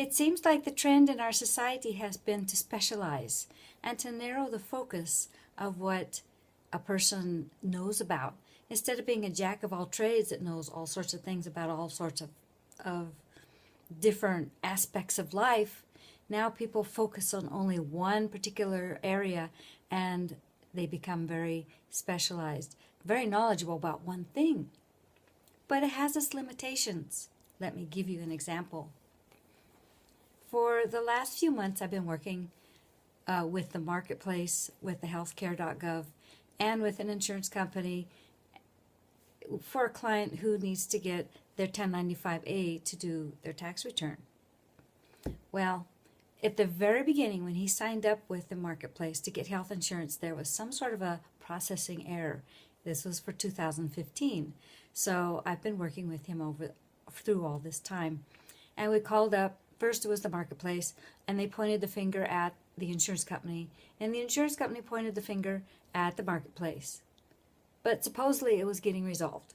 It seems like the trend in our society has been to specialize and to narrow the focus of what a person knows about. Instead of being a jack of all trades that knows all sorts of things about all sorts of different aspects of life, now people focus on only one particular area and they become very specialized, very knowledgeable about one thing. But it has its limitations. Let me give you an example. For the last few months, I've been working with the marketplace, with the healthcare.gov, and with an insurance company for a client who needs to get their 1095A to do their tax return. Well, at the very beginning, when he signed up with the marketplace to get health insurance, there was some sort of a processing error. This was for 2015. So I've been working with him through all this time. And we called up, first it was the marketplace, and they pointed the finger at the insurance company, and the insurance company pointed the finger at the marketplace. But supposedly it was getting resolved.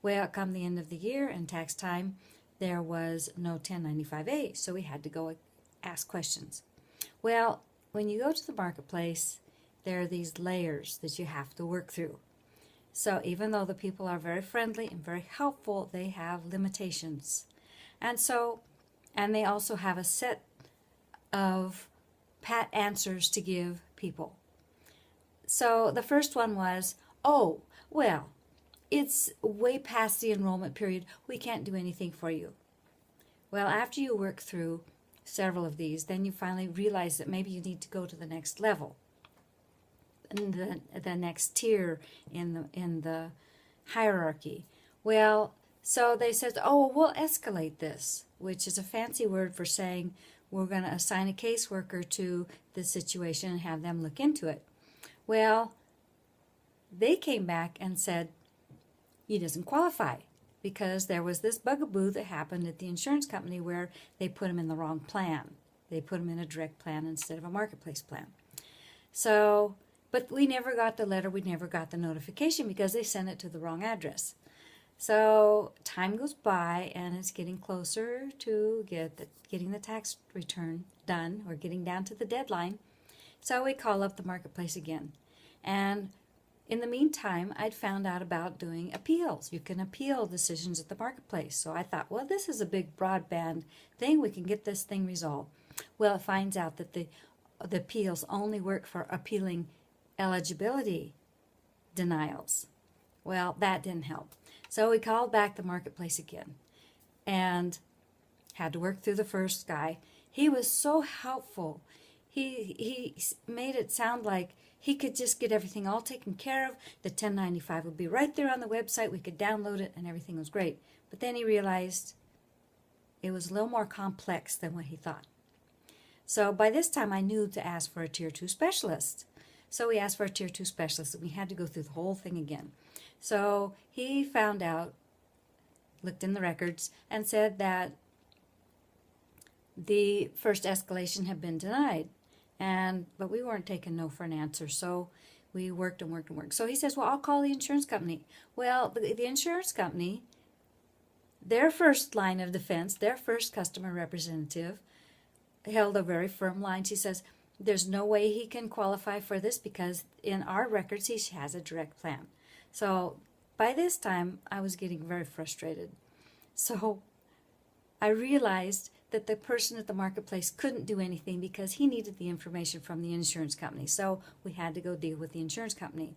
Well, come the end of the year and tax time, there was no 1095A, so we had to go ask questions. Well, when you go to the marketplace, there are these layers that you have to work through. So even though the people are very friendly and very helpful, they have limitations. And they also have a set of pat answers to give people. So the first one was, oh, well, it's way past the enrollment period. We can't do anything for you. Well, after you work through several of these, then you finally realize that maybe you need to go to the next level, the next tier in the hierarchy. Well, so they said, oh, we'll escalate this, which is a fancy word for saying we're going to assign a caseworker to this situation and have them look into it. Well, they came back and said, he doesn't qualify because there was this bugaboo that happened at the insurance company where they put him in the wrong plan. They put him in a direct plan instead of a marketplace plan. So, but we never got the letter, we never got the notification because they sent it to the wrong address. So time goes by and it's getting closer to getting the tax return done or getting down to the deadline. So we call up the marketplace again. And in the meantime, I'd found out about doing appeals. You can appeal decisions at the marketplace. So I thought, well, this is a big broadband thing. We can get this thing resolved. Well, it finds out that the appeals only work for appealing eligibility denials. Well, that didn't help. So we called back the marketplace again and had to work through the first guy. He was so helpful. He made it sound like he could just get everything all taken care of. The 1095 would be right there on the website. We could download it and everything was great. But then he realized it was a little more complex than what he thought. So by this time I knew to ask for a Tier 2 specialist. So we asked for a Tier 2 specialist and we had to go through the whole thing again. So he found out, looked in the records, and said that the first escalation had been denied. But we weren't taking no for an answer, so we worked and worked and worked. So he says, well, I'll call the insurance company. Well, the insurance company, their first line of defense, their first customer representative, held a very firm line. She says, there's no way he can qualify for this because in our records he has a direct plan. So by this time, I was getting very frustrated. So I realized that the person at the marketplace couldn't do anything because he needed the information from the insurance company. So we had to go deal with the insurance company.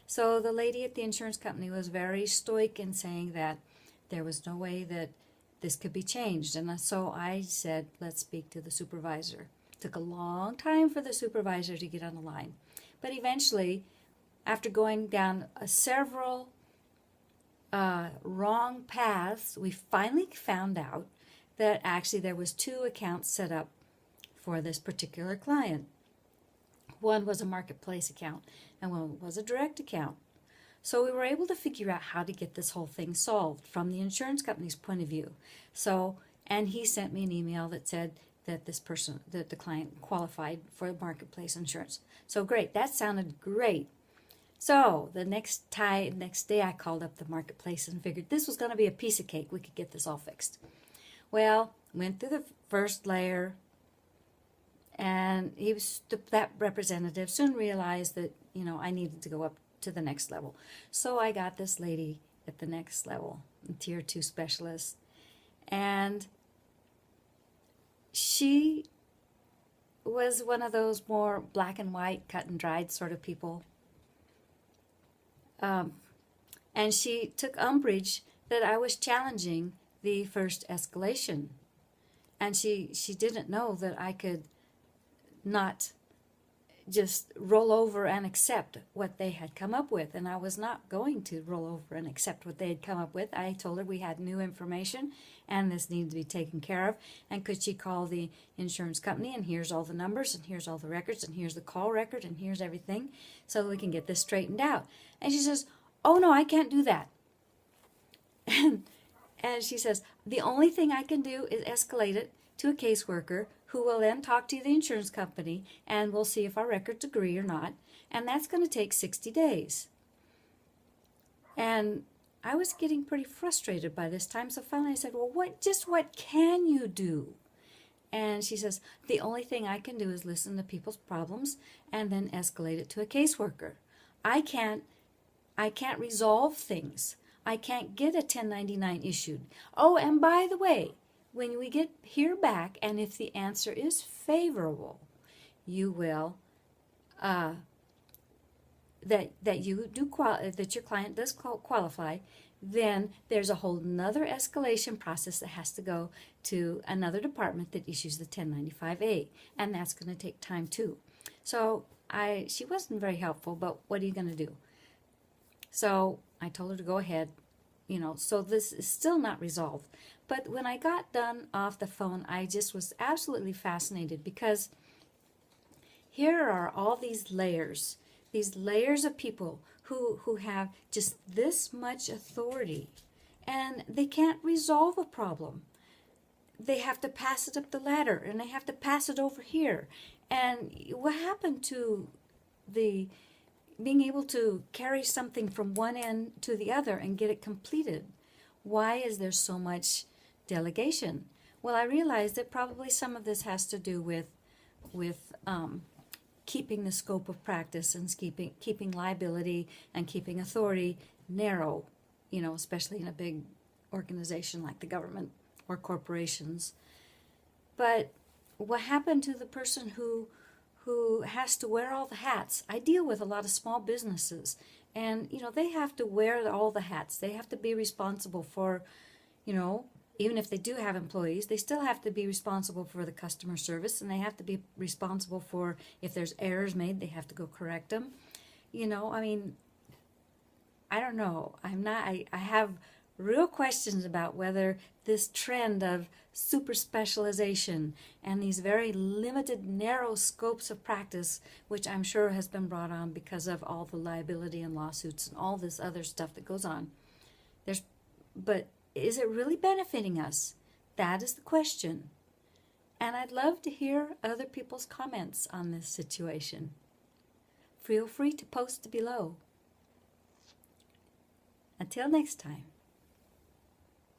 So the lady at the insurance company was very stoic in saying that there was no way that this could be changed. And so I said, let's speak to the supervisor. It took a long time for the supervisor to get on the line. But eventually, after going down several wrong paths, we finally found out that actually there was 2 accounts set up for this particular client. One was a marketplace account and one was a direct account. So we were able to figure out how to get this whole thing solved from the insurance company's point of view. And he sent me an email that said that the client qualified for marketplace insurance. So great, that sounded great. So the next day I called up the marketplace and figured this was going to be a piece of cake. We could get this all fixed. Well, went through the first layer, and that representative soon realized that, I needed to go up to the next level. So I got this lady at the next level, tier 2 specialist, and she was one of those more black and white, cut and dried sort of people. And she took umbrage that I was challenging the first escalation. And she didn't know that I could not just roll over and accept what they had come up with. And I was not going to roll over and accept what they had come up with. I told her we had new information and this needed to be taken care of. And could she call the insurance company, and here's all the numbers, and here's all the records, and here's the call record, and here's everything, so that we can get this straightened out. And she says, oh no, I can't do that. And she says, the only thing I can do is escalate it to a caseworker who will then talk to the insurance company and we'll see if our records agree or not. And that's going to take 60 days. And I was getting pretty frustrated by this time. So finally I said, well, what can you do? And she says, the only thing I can do is listen to people's problems and then escalate it to a caseworker. I can't resolve things. I can't get a 1099 issued. Oh, and by the way, when we hear back, and if the answer is favorable, you will that your client does qualify. Then there's a whole nother escalation process that has to go to another department that issues the 1095A, and that's going to take time too. So she wasn't very helpful, but what are you going to do? So I told her to go ahead, so this is still not resolved. But when I got done off the phone, I just was absolutely fascinated, because here are all these layers of people who have just this much authority, and they can't resolve a problem. They have to pass it up the ladder, and they have to pass it over here. And what happened to being able to carry something from one end to the other and get it completed? Why is there so much delegation? Well, I realized that probably some of this has to do with keeping the scope of practice and keeping liability and keeping authority narrow, especially in a big organization like the government or corporations. But what happened to the person who has to wear all the hats? I deal with a lot of small businesses, and they have to wear all the hats. They have to be responsible for, even if they do have employees, they still have to be responsible for the customer service, and they have to be responsible for, if there's errors made, they have to go correct them. I don't know. I have real questions about whether this trend of super specialization and these very limited, narrow scopes of practice, which I'm sure has been brought on because of all the liability and lawsuits and all this other stuff that goes on. But is it really benefiting us? That is the question. And I'd love to hear other people's comments on this situation. Feel free to post below. Until next time.